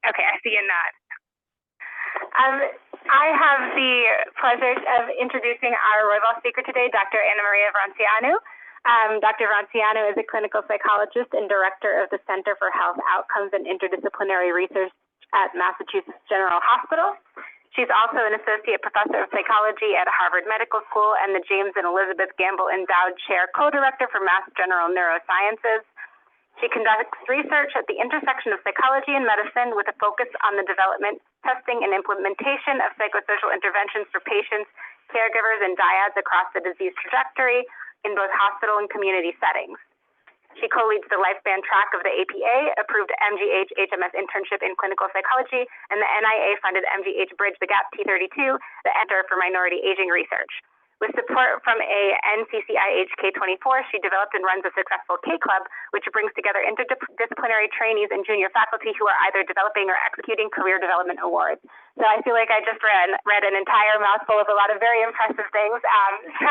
Okay, I see a nod. I have the pleasure of introducing our Roybal speaker today, Dr. Anna Maria Vranceanu. Dr. Vranceanu is a clinical psychologist and director of the Center for Health Outcomes and Interdisciplinary Research at Massachusetts General Hospital. She's also an associate professor of psychology at Harvard Medical School and the James and Elizabeth Gamble Endowed Chair co-director for MassGeneral Neurosciences. She conducts research at the intersection of psychology and medicine with a focus on the development, testing, and implementation of psychosocial interventions for patients, caregivers, and dyads across the disease trajectory in both hospital and community settings. She co-leads the lifespan track of the APA-approved MGH-HMS internship in clinical psychology and the NIA-funded MGH Bridge the Gap T32, the Enter for Minority Aging Research. With support from a NCCIH K24, she developed and runs a successful K-Club, which brings together interdisciplinary trainees and junior faculty who are either developing or executing career development awards. So I feel like I just read an entire mouthful of a lot of very impressive things. So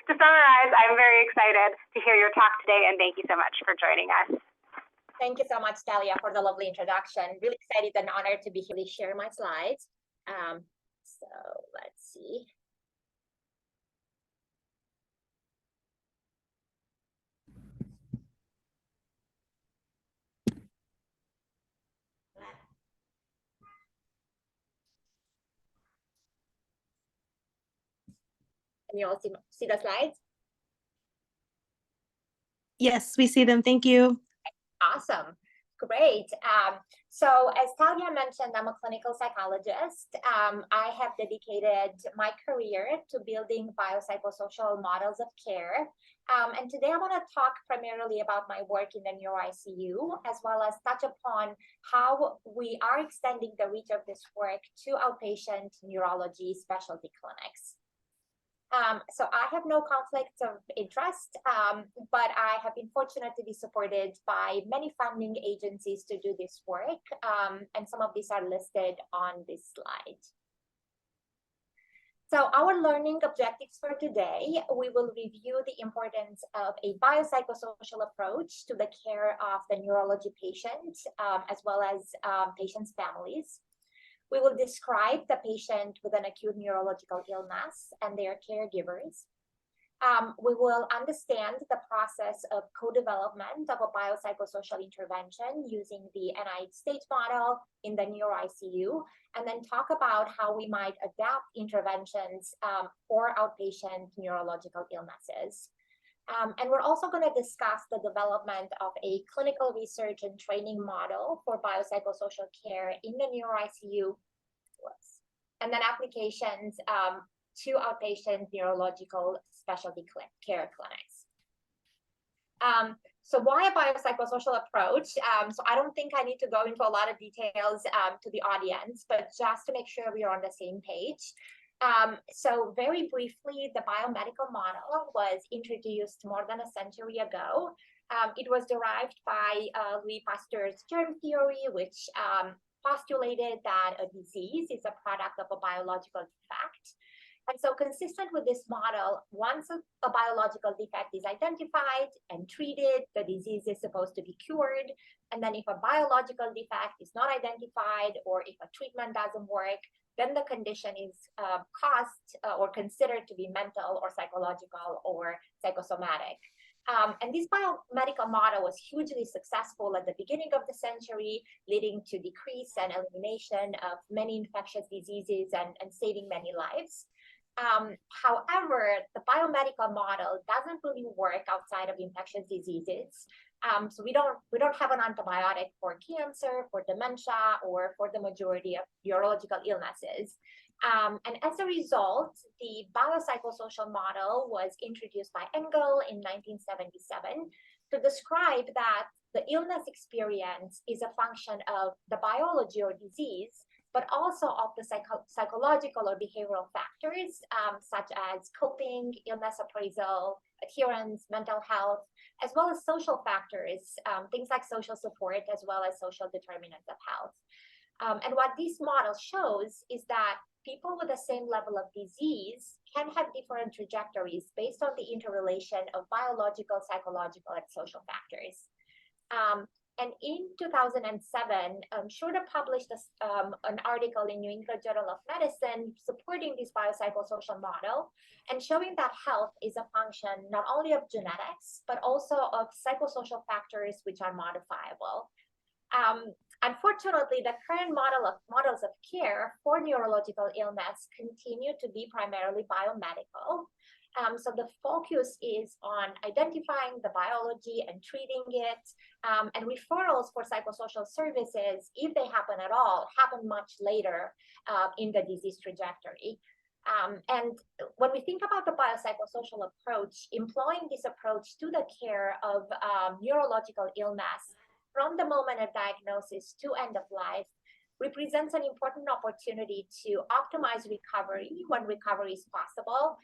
to summarize, I'm very excited to hear your talk today, and thank you so much for joining us. Thank you so much, Talia, for the lovely introduction. Really excited and honored to be here to share my slides. So let's see. Can you all see the slides? Yes, we see them. Thank you. Awesome. Great. So as Talia mentioned, I'm a clinical psychologist. I have dedicated my career to building biopsychosocial models of care. And today I want to talk primarily about my work in the Neuro-ICU, as well as touch upon how we are extending the reach of this work to outpatient neurology specialty clinics. So I have no conflicts of interest, but I have been fortunate to be supported by many funding agencies to do this work, and some of these are listed on this slide. So our learning objectives for today, we will review the importance of a biopsychosocial approach to the care of the neurology patient, as well as patients' families. We will describe the patient with an acute neurological illness and their caregivers. We will understand the process of co-development of a biopsychosocial intervention using the NIH stage model in the Neuro-ICU, and then talk about how we might adapt interventions for outpatient neurological illnesses. And we're also going to discuss the development of a clinical research and training model for biopsychosocial care in the Neuro-ICU, and then applications to outpatient neurological specialty care clinics. So why a biopsychosocial approach? So I don't think I need to go into a lot of details to the audience, but just to make sure we are on the same page. So very briefly, the biomedical model was introduced more than a century ago. It was derived by Louis Pasteur's germ theory, which postulated that a disease is a product of a biological defect. And so consistent with this model, once a biological defect is identified and treated, the disease is supposed to be cured. And then if a biological defect is not identified, or if a treatment doesn't work, then the condition is caused or considered to be mental or psychological or psychosomatic. And this biomedical model was hugely successful at the beginning of the century, leading to decrease and elimination of many infectious diseases and saving many lives. However, the biomedical model doesn't really work outside of infectious diseases. So we don't have an antibiotic for cancer, for dementia, or for the majority of neurological illnesses. And as a result, the biopsychosocial model was introduced by Engel in 1977 to describe that the illness experience is a function of the biology or disease, but also of the psychological or behavioral factors, such as coping, illness appraisal, adherence, mental health, as well as social factors, things like social support, as well as social determinants of health. And what this model shows is that people with the same level of disease can have different trajectories based on the interrelation of biological, psychological, and social factors. And in 2007, Schroeder published an article in New England Journal of Medicine supporting this biopsychosocial model and showing that health is a function not only of genetics, but also of psychosocial factors which are modifiable. Unfortunately, the current models of care for neurological illness continue to be primarily biomedical. So the focus is on identifying the biology and treating it, and referrals for psychosocial services, if they happen at all, happen much later in the disease trajectory. And when we think about the biopsychosocial approach, employing this approach to the care of neurological illness from the moment of diagnosis to end of life represents an important opportunity to optimize recovery when recovery is possible,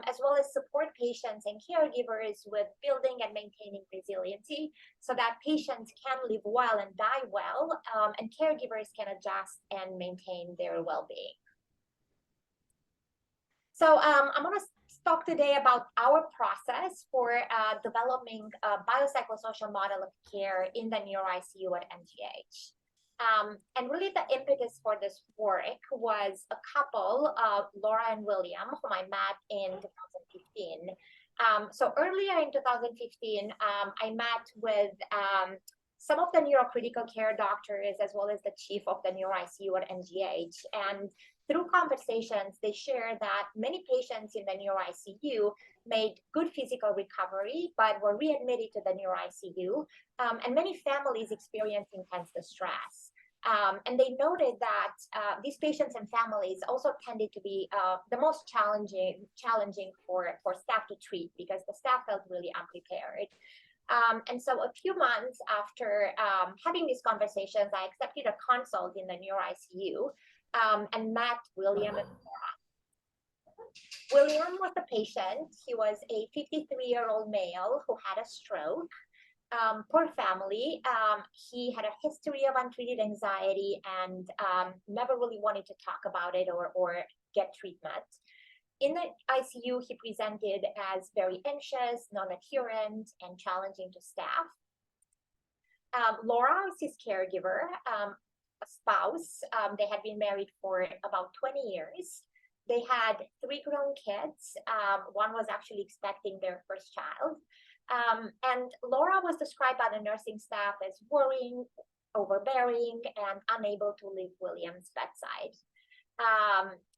as well as support patients and caregivers with building and maintaining resiliency so that patients can live well and die well, and caregivers can adjust and maintain their well-being. So I'm going to talk today about our process for developing a biopsychosocial model of care in the Neuro-ICU at MGH. And really the impetus for this work was a couple, Laura and William, whom I met in 2015. So earlier in 2015, I met with some of the neurocritical care doctors, as well as the chief of the Neuro-ICU at MGH. And through conversations, they shared that many patients in the Neuro-ICU made good physical recovery, but were readmitted to the Neuro-ICU, and many families experienced intense distress. And they noted that these patients and families also tended to be the most challenging for staff to treat because the staff felt really unprepared. And so a few months after having these conversations, I accepted a consult in the Neuro-ICU and met William and Laura. William was the patient. He was a 53-year-old male who had a stroke. Poor family. He had a history of untreated anxiety and never really wanted to talk about it or get treatment. In the ICU, he presented as very anxious, non-adherent, and challenging to staff. Laura was his caregiver, a spouse. They had been married for about 20 years. They had 3 grown kids. One was actually expecting their first child. And Laura was described by the nursing staff as worrying, overbearing, and unable to leave William's bedside.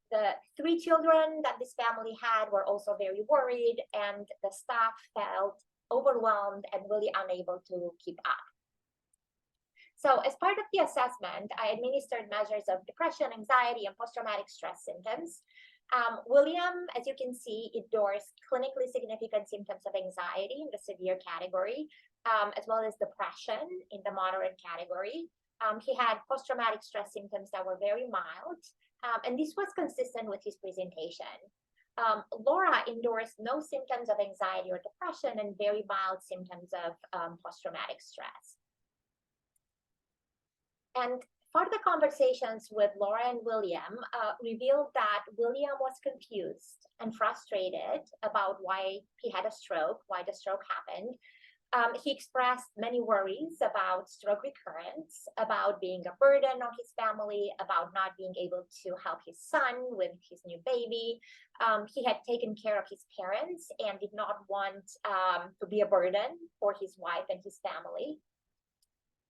The 3 children that this family had were also very worried, and the staff felt overwhelmed and really unable to keep up. So as part of the assessment, I administered measures of depression, anxiety, and post-traumatic stress symptoms. William, as you can see, endorsed clinically significant symptoms of anxiety in the severe category, as well as depression in the moderate category. He had post-traumatic stress symptoms that were very mild, and this was consistent with his presentation. Laura endorsed no symptoms of anxiety or depression and very mild symptoms of post-traumatic stress. And further conversations with Laura and William revealed that William was confused and frustrated about why he had a stroke, why the stroke happened. He expressed many worries about stroke recurrence, about being a burden on his family, about not being able to help his son with his new baby. He had taken care of his parents and did not want to be a burden for his wife and his family.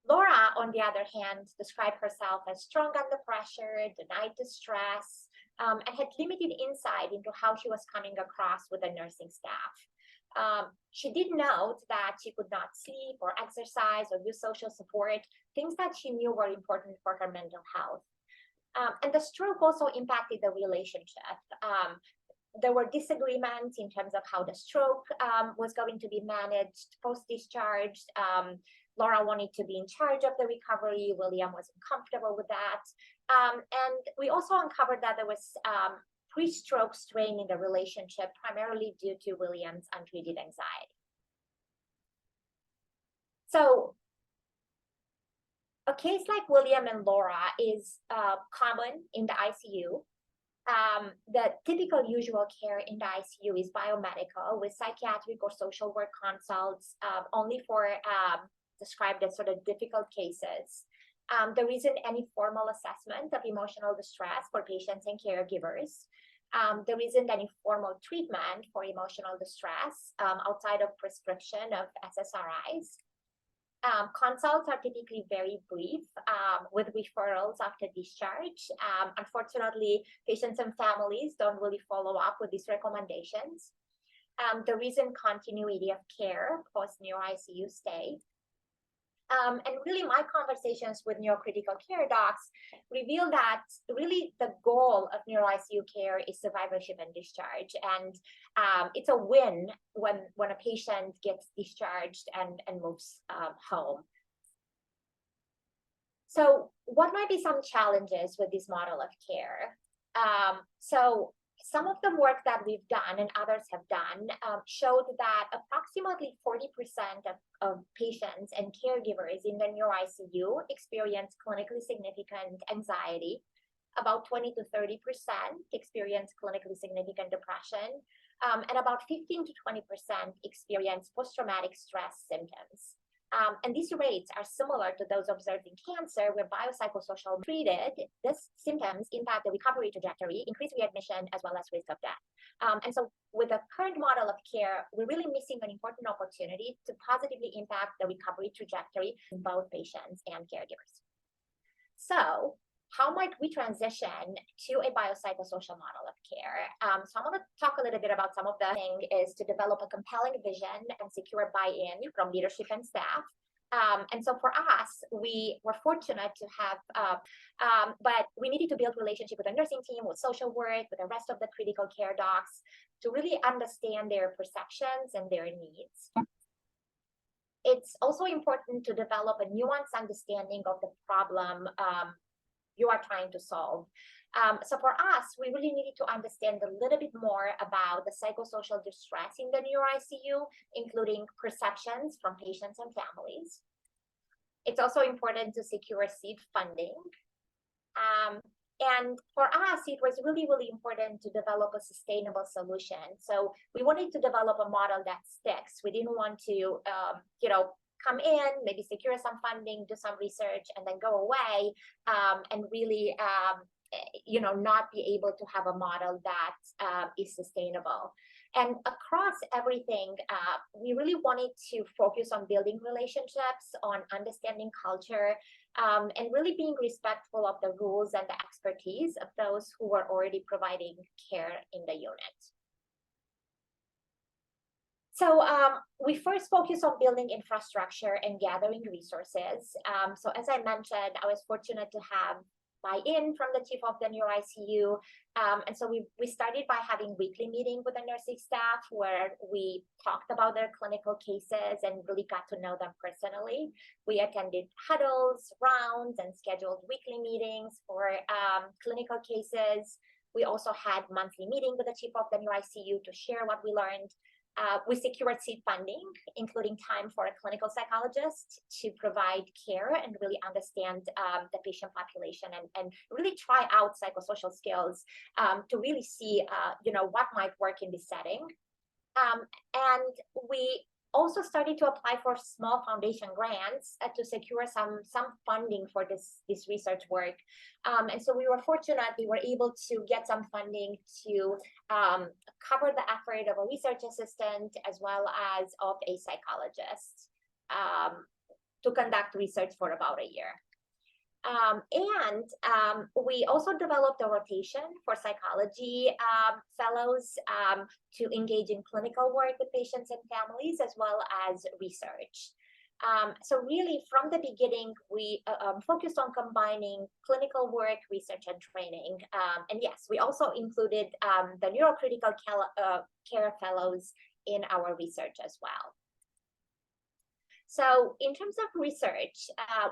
Laura, on the other hand, described herself as strong under pressure, denied distress, and had limited insight into how she was coming across with the nursing staff. She did note that she could not sleep or exercise or use social support, things that she knew were important for her mental health. And the stroke also impacted the relationship. There were disagreements in terms of how the stroke was going to be managed post-discharge. Laura wanted to be in charge of the recovery. William wasn't comfortable with that. And we also uncovered that there was pre-stroke strain in the relationship, primarily due to William's untreated anxiety. So a case like William and Laura is common in the ICU. The typical usual care in the ICU is biomedical with psychiatric or social work consults only for described as sort of difficult cases. There isn't any formal assessment of emotional distress for patients and caregivers. There isn't any formal treatment for emotional distress outside of prescription of SSRIs. Consults are typically very brief with referrals after discharge. Unfortunately, patients and families don't really follow up with these recommendations. There isn't continuity of care post Neuro-ICU stay. And really my conversations with neurocritical care docs reveal that really the goal of Neuro-ICU care is survivorship and discharge. And it's a win when a patient gets discharged and moves home. So what might be some challenges with this model of care? So some of the work that we've done and others have done showed that approximately 40% of patients and caregivers in the Neuro-ICU experience clinically significant anxiety. About 20 to 30% experience clinically significant depression, and about 15 to 20% experience post-traumatic stress symptoms. And these rates are similar to those observed in cancer, where biopsychosocial treated, these symptoms impact the recovery trajectory, increase readmission, as well as risk of death. And so with the current model of care, we're really missing an important opportunity to positively impact the recovery trajectory in both patients and caregivers. So how might we transition to a biopsychosocial model of care? So I'm going to talk a little bit about some of the things is to develop a compelling vision and secure buy-in from leadership and staff. And so for us, we were fortunate to have, but we needed to build relationship with the nursing team, with social work, with the rest of the critical care docs to really understand their perceptions and their needs. It's also important to develop a nuanced understanding of the problem you are trying to solve. So for us, we really needed to understand a little bit more about the psychosocial distress in the Neuro-ICU, including perceptions from patients and families. It's also important to secure seed funding. And for us, it was really, really important to develop a sustainable solution. So we wanted to develop a model that sticks. We didn't want to, come in, maybe secure some funding, do some research, and then go away, and really, not be able to have a model that is sustainable. And across everything, we really wanted to focus on building relationships, on understanding culture, and really being respectful of the rules and the expertise of those who were already providing care in the unit. So we first focused on building infrastructure and gathering resources. So as I mentioned, I was fortunate to have buy-in from the chief of the Neuro-ICU. And so we started by having weekly meetings with the nursing staff where we talked about their clinical cases and really got to know them personally. We attended huddles, rounds, and scheduled weekly meetings for clinical cases. We also had monthly meetings with the chief of the Neuro-ICU to share what we learned. We secured seed funding, including time for a clinical psychologist to provide care and really understand the patient population and really try out psychosocial skills to really see, what might work in this setting. And we also started to apply for small foundation grants to secure some funding for this research work. And so we were fortunate, we were able to get some funding to cover the effort of a research assistant as well as of a psychologist to conduct research for about a year. We also developed a rotation for psychology fellows to engage in clinical work with patients and families, as well as research. So really, from the beginning, we focused on combining clinical work, research, and training. And yes, we also included the neurocritical care fellows in our research as well. So in terms of research,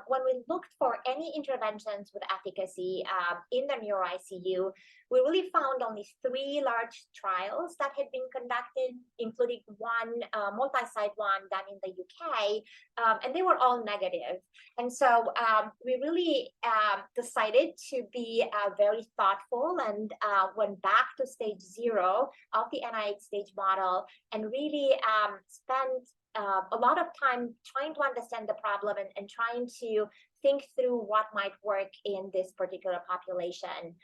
when we looked for any interventions with efficacy in the Neuro-ICU, we really found only 3 large trials that had been conducted, including one multi-site one done in the UK, and they were all negative. And so we really decided to be very thoughtful and went back to stage 0 of the NIH stage model and really spent a lot of time trying to understand the problem and trying to think through what might work in this particular population.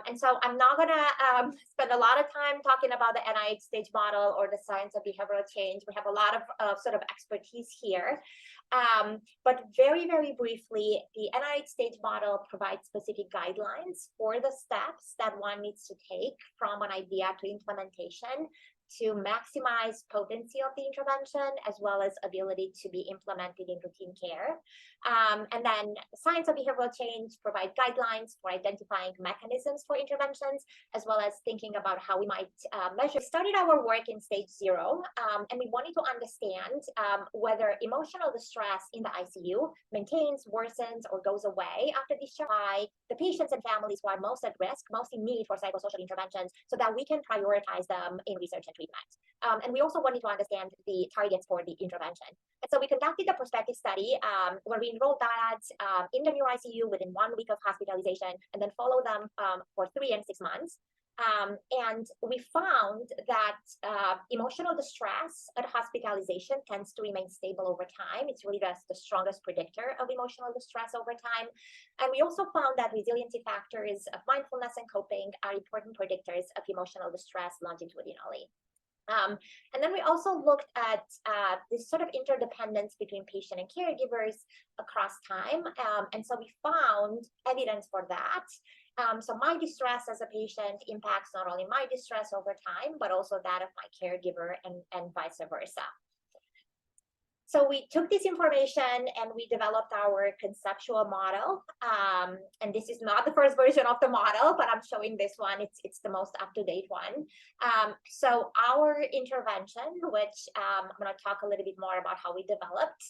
And so I'm not going to spend a lot of time talking about the NIH stage model or the science of behavioral change. We have a lot of sort of expertise here. But very, very briefly, the NIH stage model provides specific guidelines for the steps that one needs to take from an idea to implementation to maximize potency of the intervention, as well as ability to be implemented in routine care. And then science of behavioral change provide guidelines for identifying mechanisms for interventions, as well as thinking about how we might measure. We started our work in stage 0, and we wanted to understand whether emotional distress in the ICU maintains, worsens, or goes away after discharge by the patients and families who are most at risk, most in need for psychosocial interventions, so that we can prioritize them in research and treatment. And we also wanted to understand the targets for the intervention. And so we conducted a prospective study where we enrolled dyads in the Neuro-ICU within 1 week of hospitalization, and then follow them for 3 and 6 months. And we found that emotional distress at hospitalization tends to remain stable over time. It's really the strongest predictor of emotional distress over time. And we also found that resiliency factors of mindfulness and coping are important predictors of emotional distress longitudinally. And then we also looked at this sort of interdependence between patient and caregivers across time. And so we found evidence for that. So my distress as a patient impacts not only my distress over time, but also that of my caregiver and vice versa. So we took this information and we developed our conceptual model. And this is not the first version of the model, but I'm showing this one. It's the most up-to-date one. So our intervention, which I'm going to talk a little bit more about how we developed,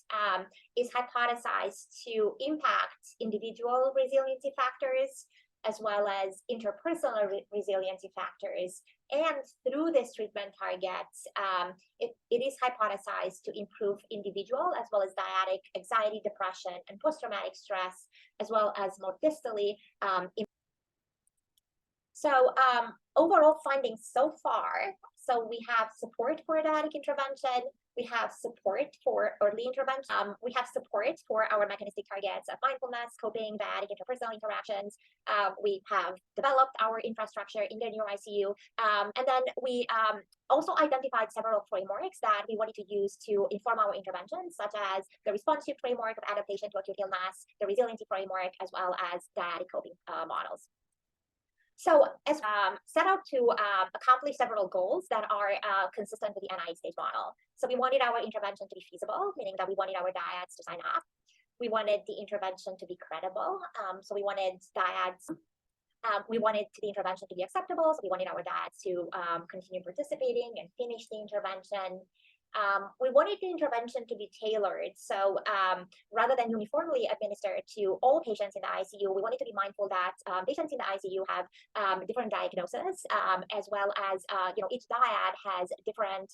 is hypothesized to impact individual resiliency factors, as well as interpersonal resiliency factors. And through this treatment targets, it is hypothesized to improve individual as well as dyadic anxiety, depression, and post-traumatic stress, as well as more distally. Overall findings so far, so we have support for dyadic intervention, we have support for early intervention, we have support for our mechanistic targets of mindfulness, coping, dyadic interpersonal interactions. We have developed our infrastructure in the Neuro-ICU, and then we also identified several frameworks that we wanted to use to inform our interventions, such as the responsive framework of adaptation to acute illness, the resiliency framework, as well as dyadic coping models. So as set out to accomplish several goals that are consistent with the NIH stage model. So we wanted our intervention to be feasible, meaning that we wanted our dyads to sign up. We wanted the intervention to be credible. So we wanted dyads, we wanted the intervention to be acceptable. So we wanted our dyads to continue participating and finish the intervention. We wanted the intervention to be tailored. So rather than uniformly administered to all patients in the ICU, we wanted to be mindful that patients in the ICU have different diagnoses, as well as each dyad has different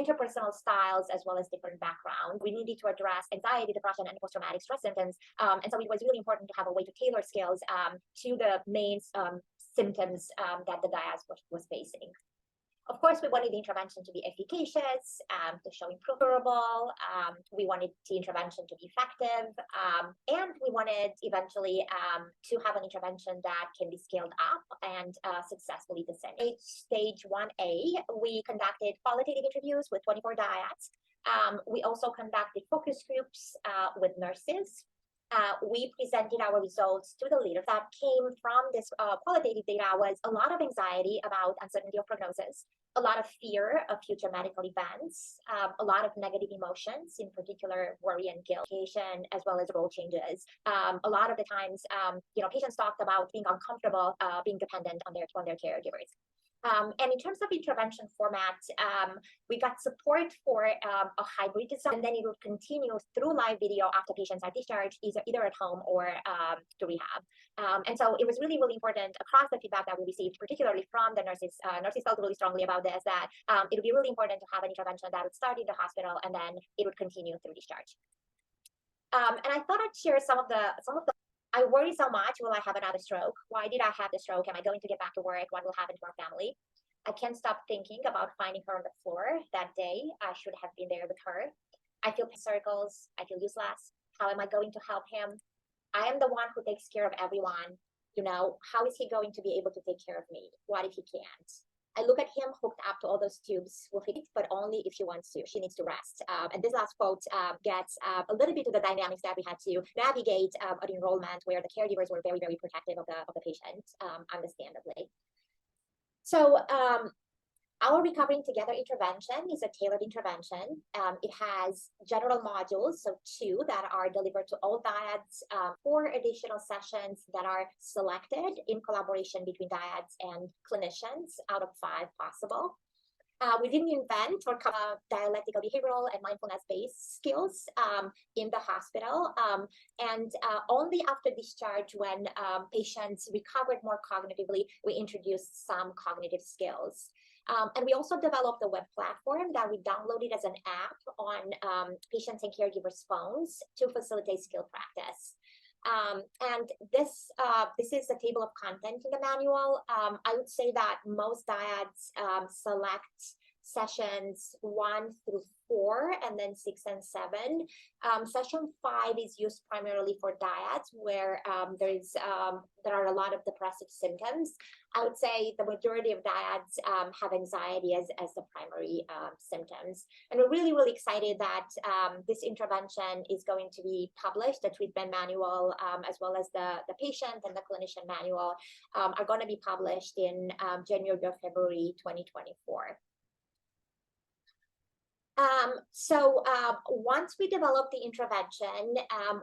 interpersonal styles, as well as different background. We needed to address anxiety, depression, and post-traumatic stress symptoms. And so it was really important to have a way to tailor skills to the main symptoms that the dyad was facing. Of course, we wanted the intervention to be efficacious, to show improvable. We wanted the intervention to be effective, and we wanted eventually to have an intervention that can be scaled up and successfully disseminated. Stage 1A, we conducted qualitative interviews with 24 dyads. We also conducted focus groups with nurses. We presented our results to the leader. That came from this qualitative data was a lot of anxiety about uncertainty of prognosis, a lot of fear of future medical events, a lot of negative emotions, in particular worry and guilt, as well as role changes. A lot of the times, patients talked about being uncomfortable, being dependent on their caregivers. And in terms of intervention format, we got support for a hybrid design, and then it would continue through live video after patients are discharged, either at home or to rehab. And so it was really, really important across the feedback that we received, particularly from the nurses. Nurses felt really strongly about this, that it would be really important to have an intervention that would start in the hospital and then it would continue through discharge. And I thought I'd share some of the I worry so much, will I have another stroke? Why did I have the stroke? Am I going to get back to work? What will happen to our family? I can't stop thinking about finding her on the floor that day. I should have been there with her. I feel circles. I feel useless. How am I going to help him? I am the one who takes care of everyone. You know, how is he going to be able to take care of me? What if he can't? I look at him hooked up to all those tubes, but only if she wants to. She needs to rest. And this last quote gets a little bit to the dynamics that we had to navigate at enrollment, where the caregivers were very, very protective of the patient, understandably. So our Recovering Together intervention is a tailored intervention. It has general modules, so 2 that are delivered to all dyads, 4 additional sessions that are selected in collaboration between dyads and clinicians out of 5 possible. We didn't invent or cover dialectical behavioral and mindfulness-based skills in the hospital. And only after discharge, when patients recovered more cognitively, we introduced some cognitive skills. And we also developed a web platform that we downloaded as an app on patients and caregivers' phones to facilitate skill practice. And this is a table of content in the manual. I would say that most dyads select sessions 1 through 4 and then 6 and 7. Session 5 is used primarily for dyads where there are a lot of depressive symptoms. I would say the majority of dyads have anxiety as the primary symptoms. And we're really, really excited that this intervention is going to be published. The treatment manual, as well as the patient and the clinician manual, are going to be published in January or February 2024. Once we developed the intervention,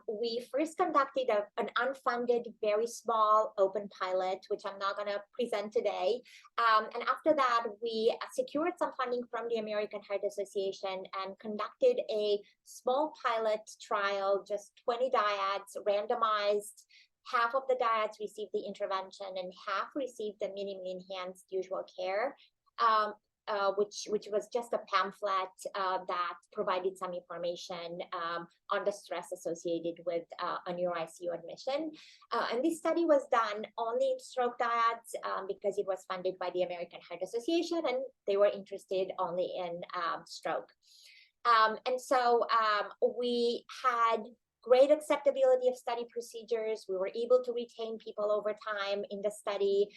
we first conducted an unfunded, very small open pilot, which I'm not going to present today. And after that, we secured some funding from the American Heart Association and conducted a small pilot trial, just 20 dyads, randomized. Half of the dyads received the intervention and half received the minimally enhanced usual care. Which was just a pamphlet that provided some information on the stress associated with a Neuro-ICU admission. And this study was done only in stroke dyads because it was funded by the American Heart Association, and they were interested only in stroke. And so we had great acceptability of study procedures. We were able to retain people over time in the study.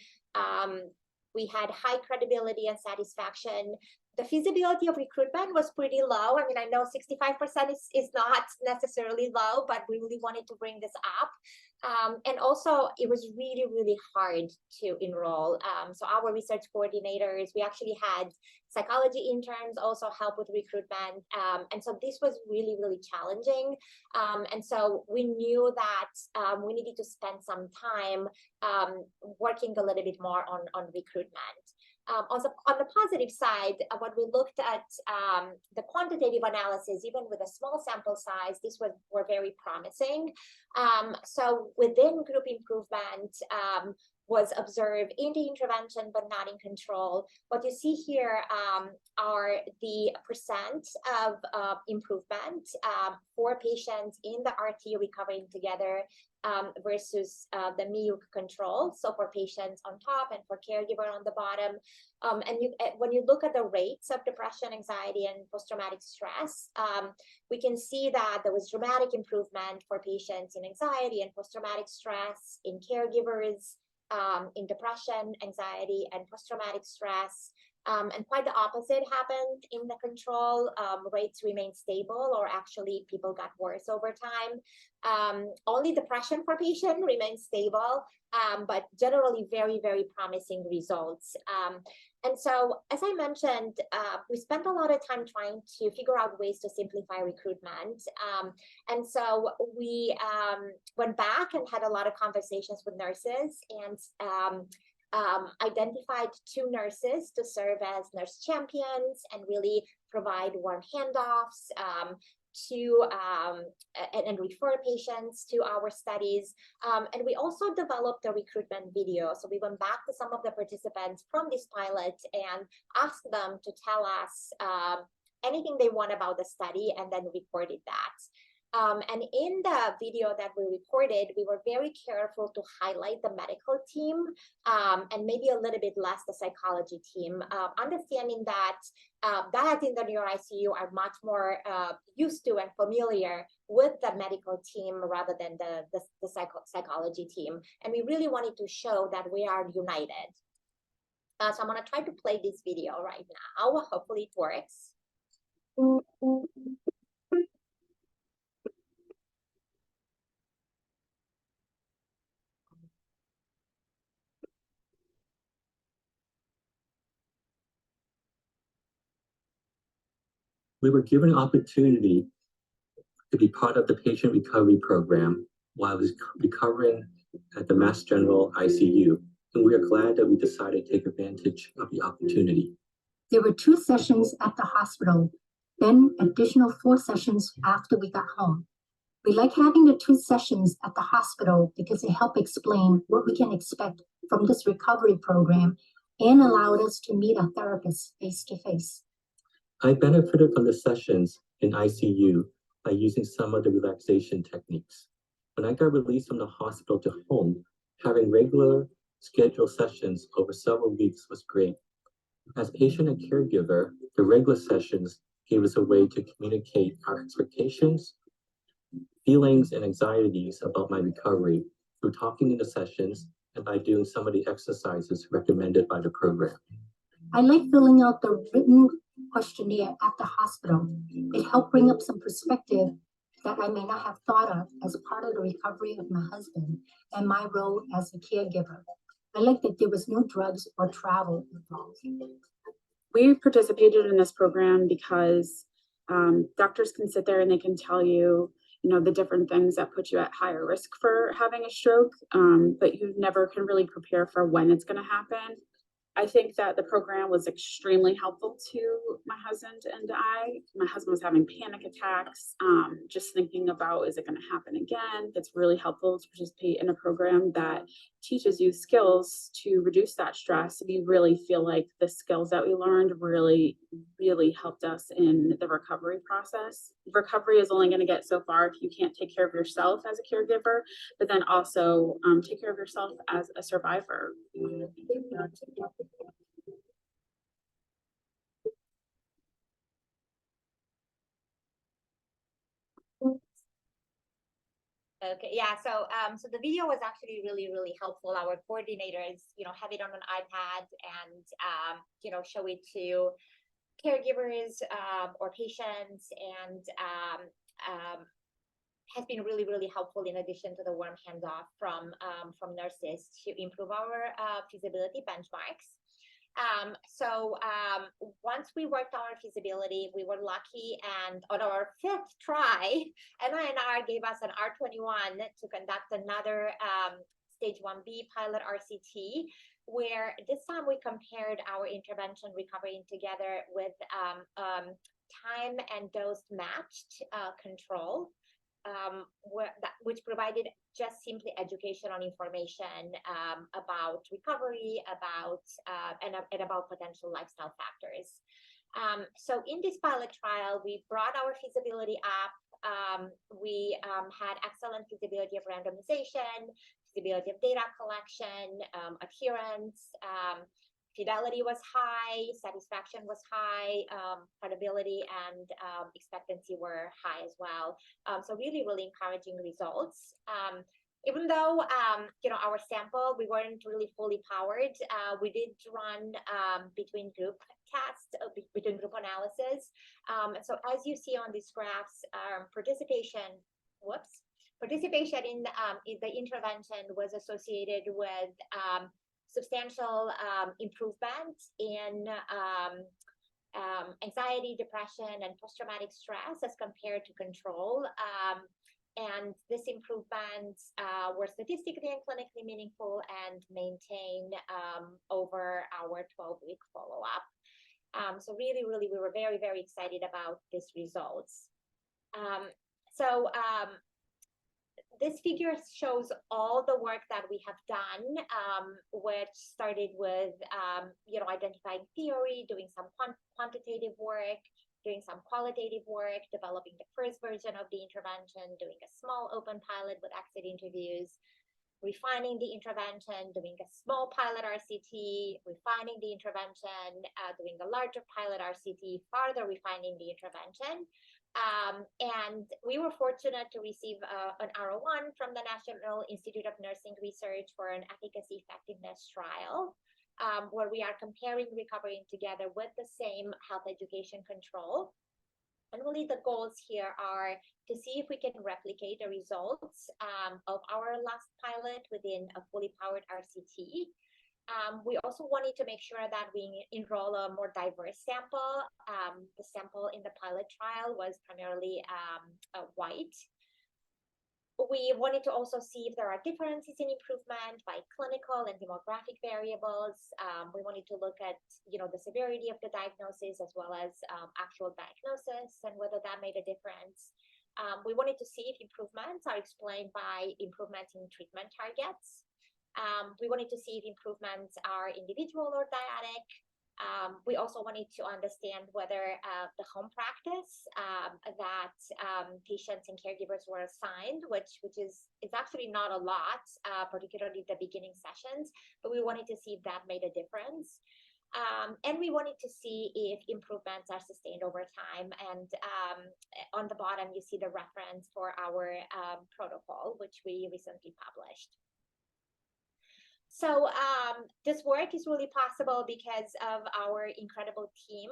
We had high credibility and satisfaction. The feasibility of recruitment was pretty low. I mean, I know 65% is not necessarily low, but we really wanted to bring this up. And also, it was really, really hard to enroll. So our research coordinators, we actually had psychology interns also help with recruitment. And so this was really, really challenging. And so we knew that we needed to spend some time working a little bit more on recruitment. On the positive side, when we looked at the quantitative analysis, even with a small sample size, these were very promising. So within group improvement was observed in the intervention, but not in control. What you see here are the percent of improvement for patients in the RT Recovering Together versus the MIUC control. So for patients on top and for caregiver on the bottom. And when you look at the rates of depression, anxiety, and post-traumatic stress, we can see that there was dramatic improvement for patients in anxiety and post-traumatic stress, in caregivers, in depression, anxiety, and post-traumatic stress. And quite the opposite happened in the control. Rates remained stable, or actually people got worse over time. Only depression for patient remained stable, but generally very, very promising results. And so, as I mentioned, we spent a lot of time trying to figure out ways to simplify recruitment. And so we went back and had a lot of conversations with nurses and identified 2 nurses to serve as nurse champions and really provide warm handoffs and refer patients to our studies. And we also developed a recruitment video. So we went back to some of the participants from this pilot and asked them to tell us anything they want about the study, and then recorded that. And in the video that we recorded, we were very careful to highlight the medical team and maybe a little bit less the psychology team, understanding that that in the Neuro-ICU are much more used to and familiar with the medical team rather than the psychology team. And we really wanted to show that we are united. So I'm going to try to play this video right now. Hopefully it works. We were given an opportunity to be part of the patient recovery program while I was recovering at the MassGeneral ICU, and we are glad that we decided to take advantage of the opportunity. There were 2 sessions at the hospital, then additional 4 sessions after we got home. We like having the 2 sessions at the hospital because they help explain what we can expect from this recovery program and allowed us to meet a therapist face to face. I benefited from the sessions in ICU by using some of the relaxation techniques. When I got released from the hospital to home, having regular scheduled sessions over several weeks was great. As patient and caregiver, the regular sessions gave us a way to communicate our expectations, feelings, and anxieties about my recovery through talking in the sessions and by doing some of the exercises recommended by the program. I like filling out the written questionnaire at the hospital. It helped bring up some perspective that I may not have thought of as part of the recovery of my husband and my role as a caregiver. I like that there was no drugs or travel involved. We participated in this program because doctors can sit there and they can tell you, the different things that put you at higher risk for having a stroke, but you never can really prepare for when it's going to happen. I think that the program was extremely helpful to my husband and I. My husband was having panic attacks, just thinking about, is it going to happen again? It's really helpful to participate in a program that teaches you skills to reduce that stress. We really feel like the skills that we learned really, really helped us in the recovery process. Recovery is only going to get so far if you can't take care of yourself as a caregiver, but then also take care of yourself as a survivor. Okay, yeah, so the video was actually really helpful. Our coordinators, have it on an iPad and show it to caregivers or patients, and has been really helpful in addition to the warm handoff from nurses to improve our feasibility benchmarks. Once we worked on our feasibility, we were lucky, and on our 5th try, NINR gave us an R21 to conduct another stage 1B pilot RCT, where this time we compared our intervention recovery together with time and dose matched control. Which provided just simply educational information about recovery, and about potential lifestyle factors. So in this pilot trial, we brought our feasibility up. We had excellent feasibility of randomization, feasibility of data collection, adherence. Fidelity was high, satisfaction was high, credibility and expectancy were high as well. So really encouraging results. Even though, our sample, we weren't really fully powered, we did run between group tests, between group analysis. So as you see on these graphs, participation in the intervention was associated with substantial improvement in anxiety, depression, and post-traumatic stress as compared to control. And this improvements were statistically and clinically meaningful and maintained over our 12-week follow-up. So really, we were very excited about these results. This figure shows all the work that we have done, which started with, identifying theory, doing some quantitative work, doing some qualitative work, developing the first version of the intervention, doing a small open pilot with exit interviews, refining the intervention, doing a small pilot RCT, refining the intervention, doing a larger pilot RCT, further refining the intervention. And we were fortunate to receive an R01 from the National Institute of Nursing Research for an efficacy effectiveness trial, where we are comparing Recovering Together with the same health education control. And really the goals here are to see if we can replicate the results of our last pilot within a fully powered RCT. We also wanted to make sure that we enroll a more diverse sample. The sample in the pilot trial was primarily white. We wanted to also see if there are differences in improvement by clinical and demographic variables. We wanted to look at, the severity of the diagnosis as well as actual diagnosis and whether that made a difference. We wanted to see if improvements are explained by improvements in treatment targets. We wanted to see if improvements are individual or dyadic. We also wanted to understand whether the home practice that patients and caregivers were assigned, which is actually not a lot, particularly the beginning sessions, but we wanted to see if that made a difference. And we wanted to see if improvements are sustained over time. And on the bottom, you see the reference for our protocol, which we recently published. So this work is really possible because of our incredible team.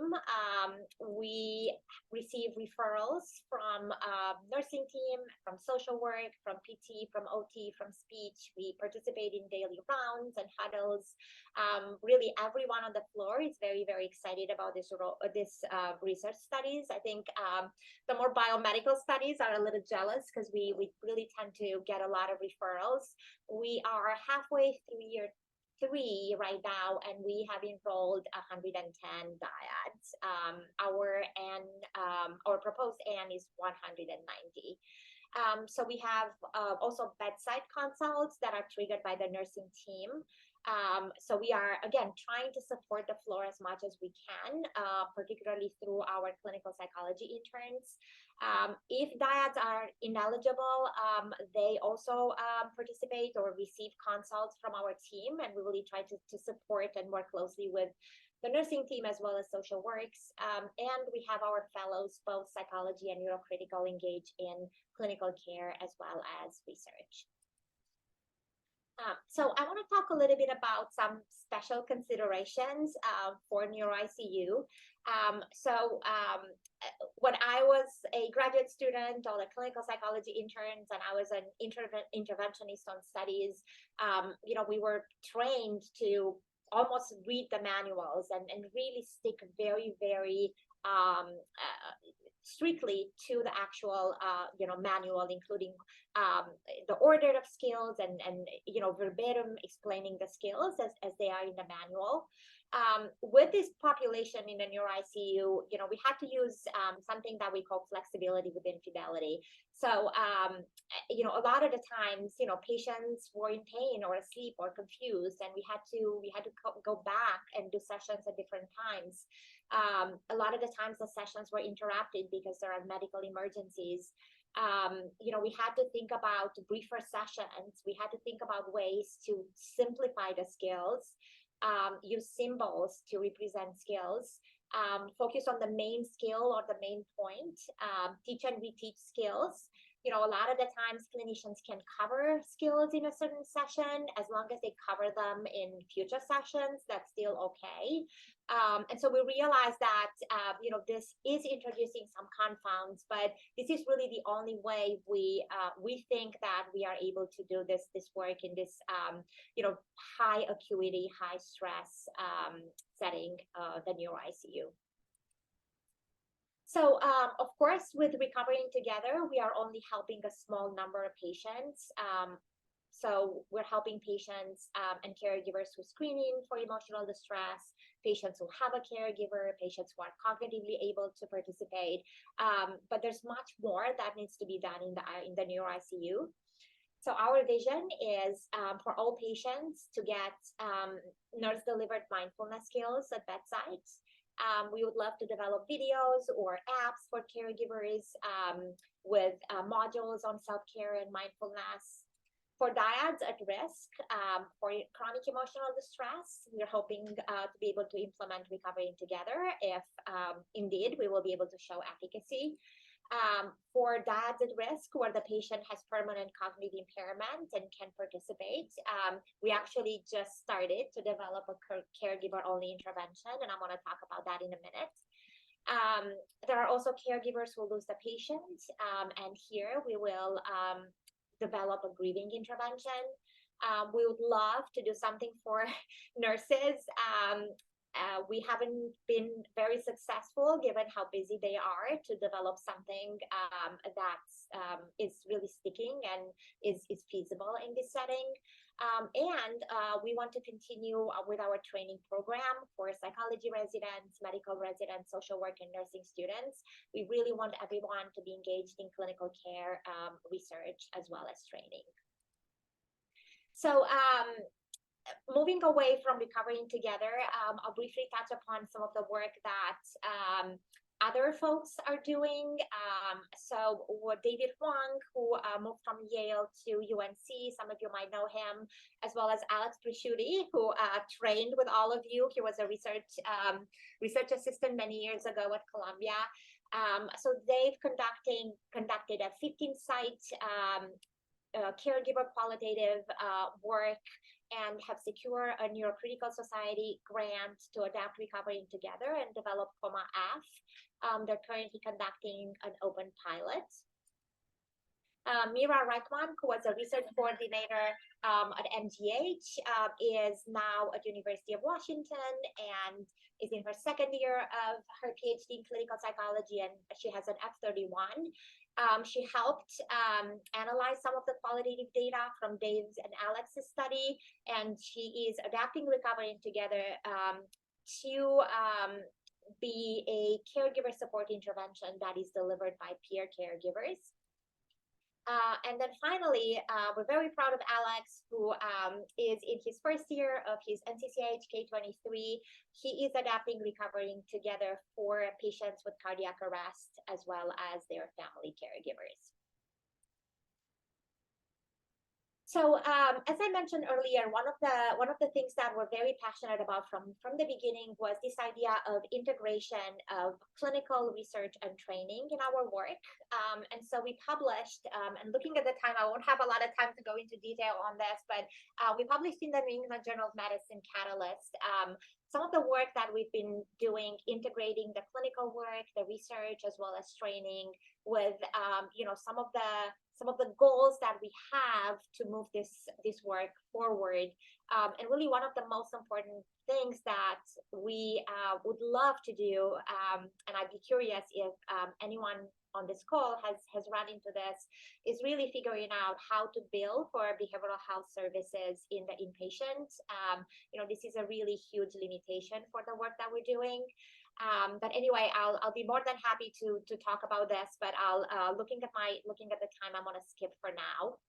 We receive referrals from nursing team, from social work, from PT, from OT, from speech. We participate in daily rounds and huddles. Really, everyone on the floor is very, very excited about this research studies. I think the more biomedical studies are a little jealous because we really tend to get a lot of referrals. We are halfway through year 3 right now, and we have enrolled 110 dyads. Our proposed N is 190. So we have also bedside consults that are triggered by the nursing team. So we are, again, trying to support the floor as much as we can, particularly through our clinical psychology interns. If dyads are ineligible, they also participate or receive consults from our team, and we really try to support and work closely with the nursing team as well as social works. And we have our fellows, both psychology and neurocritical, engaged in clinical care as well as research. So I want to talk a little bit about some special considerations for Neuro-ICU. When I was a graduate student or a clinical psychology interns, and I was an interventionist on studies, we were trained to almost read the manuals and really stick very, very strictly to the actual manual, including the order of skills and verbatim explaining the skills as they are in the manual. With this population in the Neuro-ICU, we had to use something that we call flexibility within fidelity. So, a lot of the times, patients were in pain or asleep or confused, and we had to go back and do sessions at different times. A lot of the times the sessions were interrupted because there are medical emergencies. We had to think about briefer sessions. We had to think about ways to simplify the skills, use symbols to represent skills, focus on the main skill or the main point, teach and reteach skills. A lot of the times clinicians can cover skills in a certain session. As long as they cover them in future sessions, that's still okay. And so we realized that, this is introducing some confounds, but this is really the only way we think that we are able to do this work in this, high acuity, high stress setting, the Neuro-ICU. So, of course, with Recovering Together, we are only helping a small number of patients. So we're helping patients and caregivers who screening for emotional distress, patients who have a caregiver, patients who are cognitively able to participate. But there's much more that needs to be done in the Neuro-ICU. So our vision is for all patients to get nurse-delivered mindfulness skills at bedsides. We would love to develop videos or apps for caregivers with modules on self-care and mindfulness. For dyads at risk for chronic emotional distress, we're hoping to be able to implement Recovering Together if indeed we will be able to show efficacy. For dyads at risk where the patient has permanent cognitive impairment and can participate, we actually just started to develop a caregiver-only intervention, and I'm going to talk about that in a minute. There are also caregivers who lose the patient, and here we will develop a grieving intervention. We would love to do something for nurses. We haven't been very successful given how busy they are to develop something that is really sticking and is feasible in this setting. We want to continue with our training program for psychology residents, medical residents, social work, and nursing students. We really want everyone to be engaged in clinical care research as well as training. So moving away from Recovering Together, I'll briefly touch upon some of the work that other folks are doing. So David Huang, who moved from Yale to UNC, some of you might know him, as well as Alex Prisciuti, who trained with all of you. He was a research assistant many years ago at Columbia. So they've conducted a 15-site caregiver qualitative work and have secured a Neurocritical Society grant to adapt Recovering Together and develop COMA-F. They're currently conducting an open pilot. Mira Reichman, who was a research coordinator at MGH, is now at University of Washington and is in her second year of her PhD in clinical psychology, and she has an F31. She helped analyze some of the qualitative data from Dave's and Alex's study, and she is adapting Recovering Together to be a caregiver support intervention that is delivered by peer caregivers. And then finally, we're very proud of Alex, who is in his first year of his NCCH K23. He is adapting Recovering Together for patients with cardiac arrest as well as their family caregivers. So as I mentioned earlier, one of the things that we're very passionate about from the beginning was this idea of integration of clinical research and training in our work. And so we published, and looking at the time, I won't have a lot of time to go into detail on this, but we published in the New England Journal of Medicine Catalyst some of the work that we've been doing, integrating the clinical work, the research, as well as training with, some of the goals that we have to move this work forward. And really one of the most important things that we would love to do, and I'd be curious if anyone on this call has run into this, is really figuring out how to bill for behavioral health services in the inpatient. This is a really huge limitation for the work that we're doing. But anyway, I'll be more than happy to talk about this, but I'll looking at the time, I'm gonna skip for now.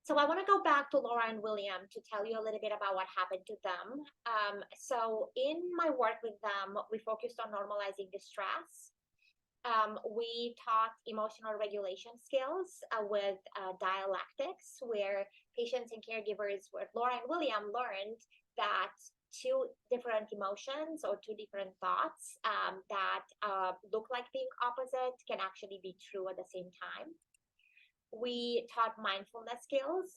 So I want to go back to Laura and William to tell you a little bit about what happened to them. So in my work with them, we focused on normalizing distress. We taught emotional regulation skills with dialectics, where patients and caregivers, where Laura and William learned that two different emotions or two different thoughts that look like being opposite can actually be true at the same time. We taught mindfulness skills,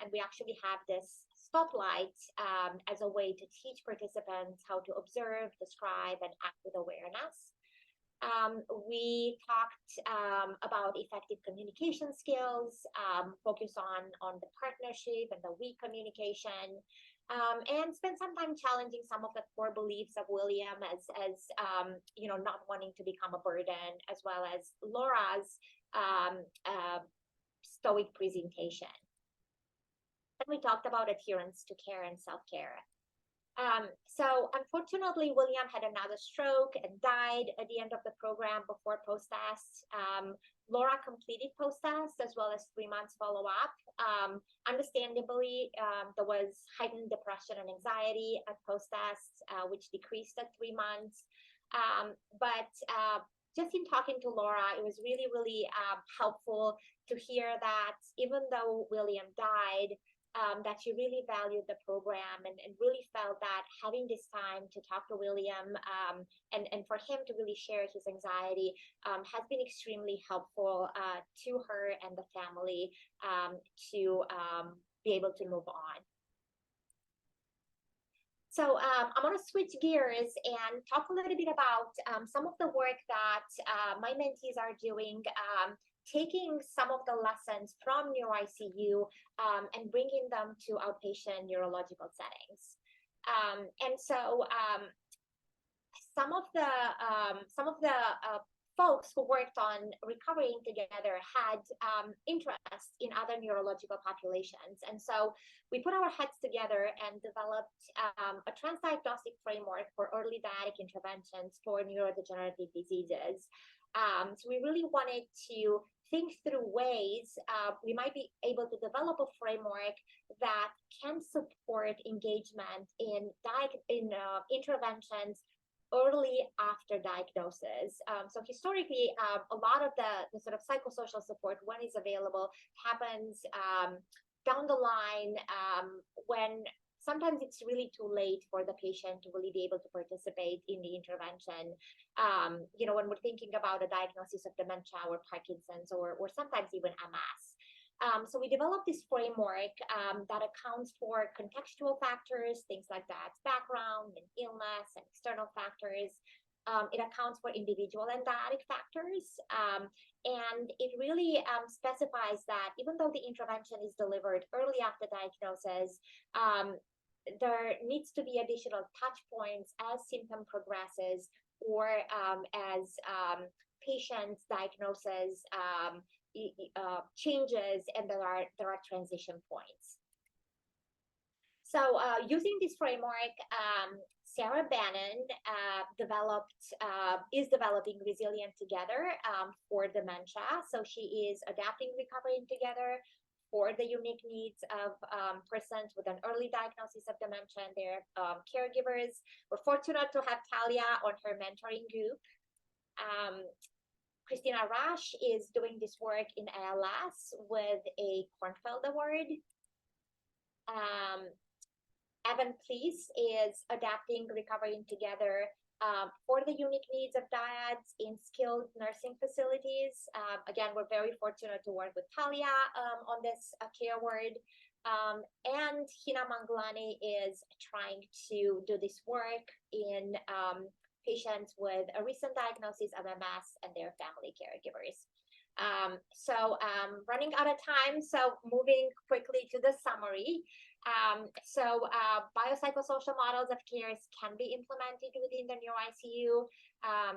and we actually have this stoplight as a way to teach participants how to observe, describe, and act with awareness. We talked about effective communication skills, focus on the partnership and the we communication, and spend some time challenging some of the core beliefs of William as not wanting to become a burden, as well as Laura's stoic presentation. Then we talked about adherence to care and self-care. So unfortunately, William had another stroke and died at the end of the program before post-test. Laura completed post-test as well as 3 months follow-up. Understandably, there was heightened depression and anxiety at post-test, which decreased at 3 months. But just in talking to Laura, it was really, really helpful to hear that even though William died, that she really valued the program and really felt that having this time to talk to William and for him to really share his anxiety has been extremely helpful to her and the family to be able to move on. So I'm going to switch gears and talk a little bit about some of the work that my mentees are doing, taking some of the lessons from Neuro-ICU and bringing them to outpatient neurological settings. And so some of the folks who worked on recovering together had interest in other neurological populations. And so we put our heads together and developed a transdiagnostic framework for early diagnostic interventions for neurodegenerative diseases. So we really wanted to think through ways we might be able to develop a framework that can support engagement in interventions early after diagnosis. So historically, a lot of the sort of psychosocial support, when it's available, happens down the line when sometimes it's really too late for the patient to really be able to participate in the intervention. You know, when we're thinking about a diagnosis of dementia or Parkinson's or sometimes even MS. So we developed this framework that accounts for contextual factors, things like that, background and illness and external factors. It accounts for individual and dyadic factors. And it really specifies that even though the intervention is delivered early after diagnosis, there needs to be additional touch points as symptom progresses or as patient's diagnosis changes, and there are transition points. So using this framework, Sarah Bannon is developing Resilient Together for dementia. So she is adapting Recovering Together for the unique needs of persons with an early diagnosis of dementia and their caregivers. We're fortunate to have Talia on her mentoring group. Christina Rash is doing this work in ALS with a Kornfeld Award. Evan Please is adapting Recovering Together for the unique needs of dyads in skilled nursing facilities. Again, we're very fortunate to work with Talia on this care award. And Hina Manglani is trying to do this work in patients with a recent diagnosis of MS and their family caregivers. So running out of time, so moving quickly to the summary. Biopsychosocial models of care can be implemented within the Neuro-ICU.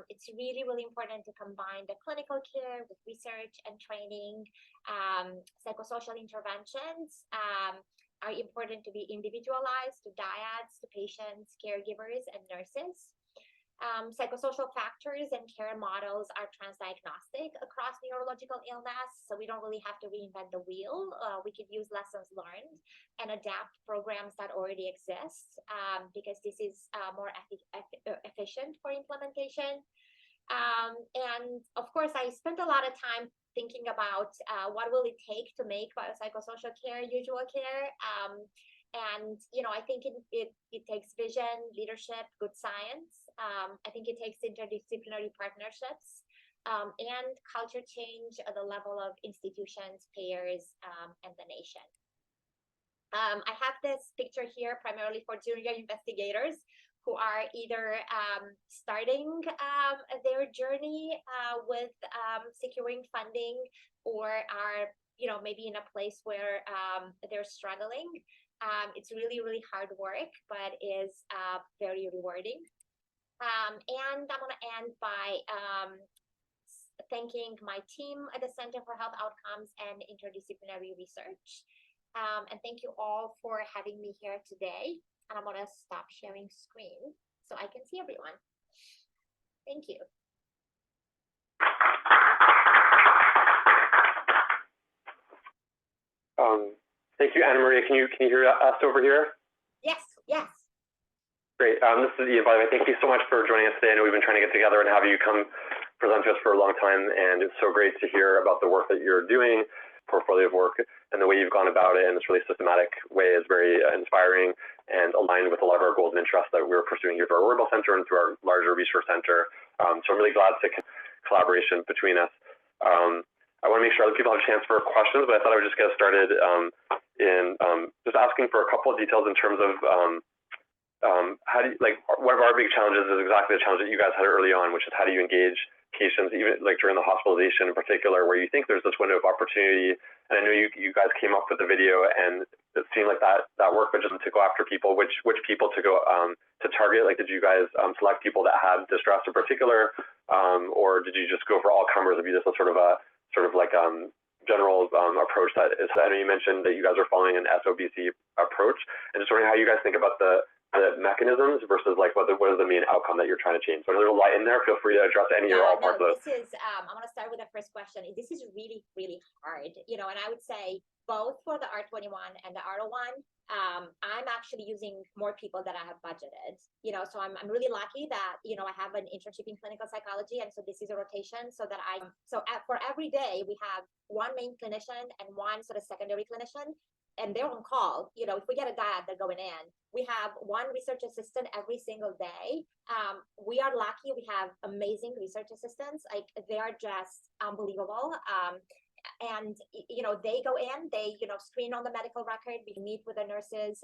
It's really, really important to combine the clinical care with research and training. Psychosocial interventions are important to be individualized to dyads, to patients, caregivers, and nurses. Psychosocial factors and care models are transdiagnostic across neurological illness, so we don't really have to reinvent the wheel. We could use lessons learned and adapt programs that already exist because this is more efficient for implementation. And of course, I spent a lot of time thinking about what will it take to make biopsychosocial care usual care. And, you know, I think it takes vision, leadership, good science. I think it takes interdisciplinary partnerships and culture change at the level of institutions, payers, and the nation. I have this picture here primarily for junior investigators who are either starting their journey with securing funding or are, you know, maybe in a place where they're struggling. It's really, really hard work, but is very rewarding. And I'm going to end by thanking my team at the Center for Health Outcomes and Interdisciplinary Research. And thank you all for having me here today. And I'm gonna stop sharing screen so I can see everyone. Thank you. Thank you, Anna Maria. Can you hear us over here? Yes, yes. Great. This is Ian, by the way. Thank you so much for joining us today. I know we've been trying to get together and have you come present to us for a long time, and it's so great to hear about the work that you're doing, portfolio of work, and the way you've gone about it in this really systematic way is very inspiring and aligned with a lot of our goals and interests that we're pursuing here through our Roybal Center and through our larger research center. So I'm really glad to collaboration between us. I want to make sure other people have a chance for questions, but I thought I would just get us started in just asking for a couple of details in terms of how do you, like, one of our big challenges is exactly the challenge that you guys had early on, which is how do you engage patients, even like during the hospitalization in particular, where you think there's this window of opportunity. And I know you guys came up with the video and it seemed like that worked, but just to go after people, which people to go to target? Like, did you guys select people that had distress in particular, or did you just go for all comers? If you just a sort of general approach that is, I know you mentioned that you guys are following an SOBC approach, and just wondering how you guys think about the mechanisms versus like what is the main outcome that you're trying to change. So there's a lot in there. Feel free to address any or all parts of those. This is I'm going to start with the first question. This is really, really hard, and I would say both for the R21 and the R01, I'm actually using more people than I have budgeted, so I'm really lucky that, I have an internship in clinical psychology. And so this is a rotation so that for every day we have one main clinician and one sort of secondary clinician, and they're on call. If we get a diet, they're going in. We have one research assistant every single day. We are lucky. We have amazing research assistants. Like, they are just unbelievable. And they go in, they screen on the medical record. We meet with the nurses.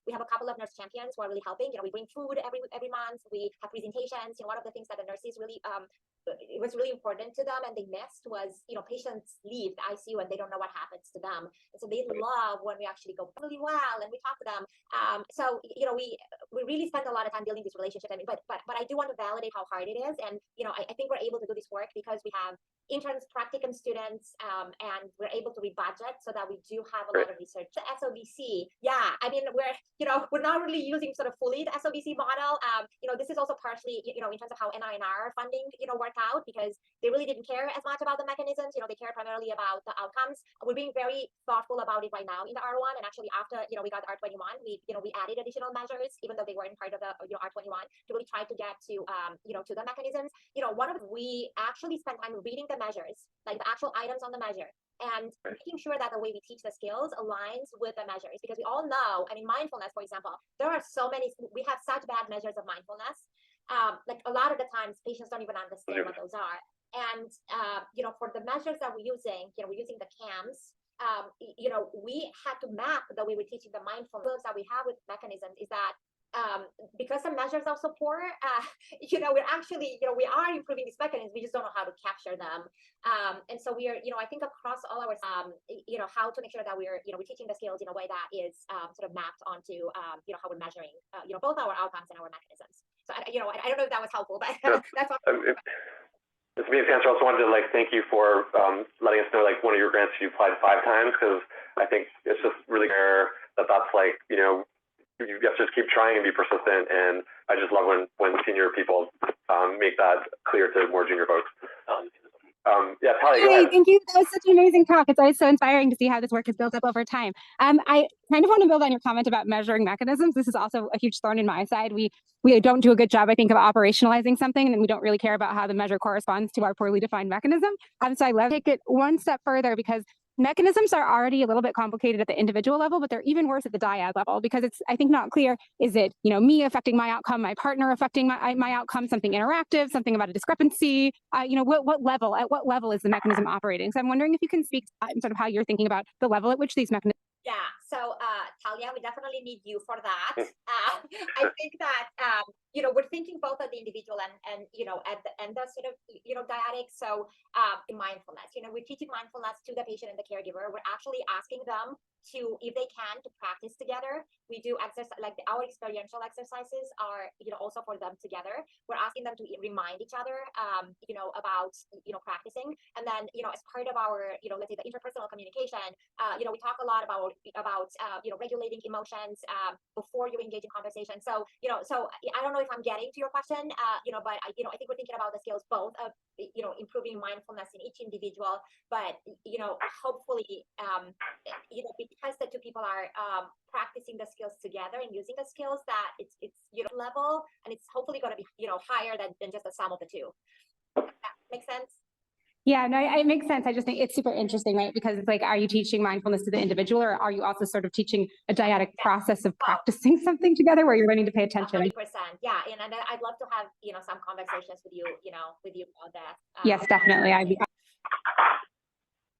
We have a couple of nurse champions who are really helping. We bring food every month. We have presentations. One of the things that the nurses really it was really important to them and they missed was, patients leave the ICU and they don't know what happens to them. And so they love when we actually go really well and we talk to them. So we really spend a lot of time building this relationship. But I do want to validate how hard it is. And I think we're able to do this work because we have interns, practicum students, and we're able to rebudget so that we do have a lot of research. The SOBC, we're not really using sort of fully the SOBC model. This is also partially, in terms of how NINR funding, worked out, because they really didn't care as much about the mechanisms. They care primarily about the outcomes. We're being very thoughtful about it right now in the R1, and actually after we got the R21, we added additional measures, even though they weren't part of the R21, to really try to get to to the mechanisms. We actually spent time reading the measures, like the actual items on the measure, and making sure that the way we teach the skills aligns with the measures, because we all know, mindfulness, for example, we have such bad measures of mindfulness. Like a lot of the times patients don't even understand what those are. And, for the measures that we're using the CAMs, we had to map the way we're teaching the mindfulness that we have with mechanisms is that because the measures are so poor, we're actually, we are improving these mechanisms, we just don't know how to capture them. And so we are, I think across all our, how to make sure that we're teaching the skills in a way that is sort of mapped onto, how we're measuring, both our outcomes and our mechanisms. So, I don't know if that was helpful, but that's what. It's a amazing answer. I also wanted to thank you for letting us know one of your grants you applied 5 times, because I think it's just really rare that's you have to just keep trying and be persistent. And I just love when senior people make that clear to more junior folks. Talia, go ahead. Thank you. That was such an amazing talk. It's always so inspiring to see how this work is built up over time. I kind of want to build on your comment about measuring mechanisms. This is also a huge thorn in my side. We don't do a good job, I think, of operationalizing something, and we don't really care about how the measure corresponds to our poorly defined mechanism. So I love to take it one step further, because mechanisms are already a little bit complicated at the individual level, but they're even worse at the dyad level, because it's, I think, not clear. Is it, me affecting my outcome, my partner affecting my outcome, something interactive, something about a discrepancy? What level is the mechanism operating? So I'm wondering if you can speak to sort of how you're thinking about the level at which these mechanisms. Yeah, so Talia, we definitely need you for that. I think that we're thinking both at the individual and at the sort of dyadic. So in mindfulness, we're teaching mindfulness to the patient and the caregiver. We're actually asking them to, if they can, to practice together. We do exercise, like our experiential exercises are, also for them together. We're asking them to remind each other, about, practicing. And then, as part of our, let's say the interpersonal communication, we talk a lot about regulating emotions before you engage in conversation. So, so I don't know if I'm getting to your question, but I think we're thinking about the skills both of, improving mindfulness in each individual, but, hopefully, because the two people are practicing the skills together and using the skills, that it's level, and it's hopefully going to be, higher than just the sum of the two. That makes sense? Yeah, no, it makes sense. I just think it's super interesting, right? Because it's like, are you teaching mindfulness to the individual, or are you also sort of teaching a dyadic process of practicing something together where you're learning to pay attention? 100%. Yeah, and I'd love to have some conversations with you, with you about that. Yes, definitely.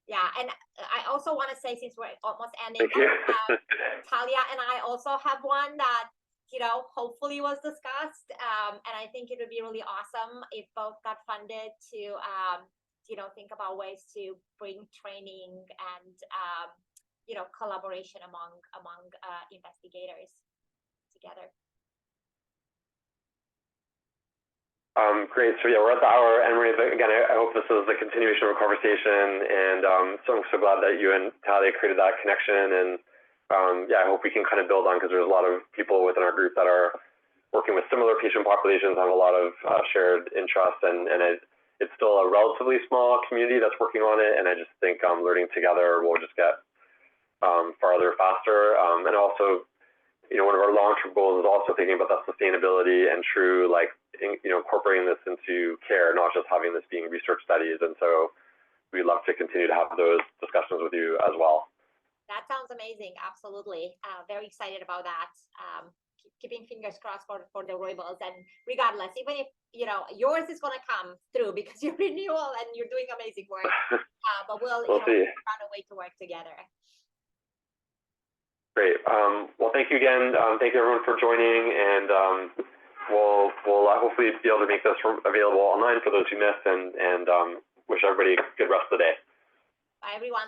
Yeah, and I also want to say, since we're almost ending, Talia and I also have one that hopefully was discussed, and I think it would be really awesome if both got funded to think about ways to bring training and collaboration among investigators together. Great. So yeah, we're at the hour, and Maria, again, I hope this is a continuation of a conversation, and so I'm so glad that you and Talia created that connection, and yeah, I hope we can kind of build on, because there's a lot of people within our group that are working with similar patient populations, have a lot of shared interests, and it's still a relatively small community that's working on it, and I just think learning together will just get farther faster, and also, one of our long-term goals is also thinking about that sustainability and true, incorporating this into care, not just having this being research studies. And so we'd love to continue to have those discussions with you as well. That sounds amazing. Absolutely. Very excited about that. Keeping fingers crossed for the roibles, and regardless, even if yours is going to come through because you're renewal and you're doing amazing work, but we'll see. find a way to work together. Great. Well, thank you again. Thank you everyone for joining, and we'll hopefully be able to make this available online for those who missed, and wish everybody a good rest of the day. Bye everyone.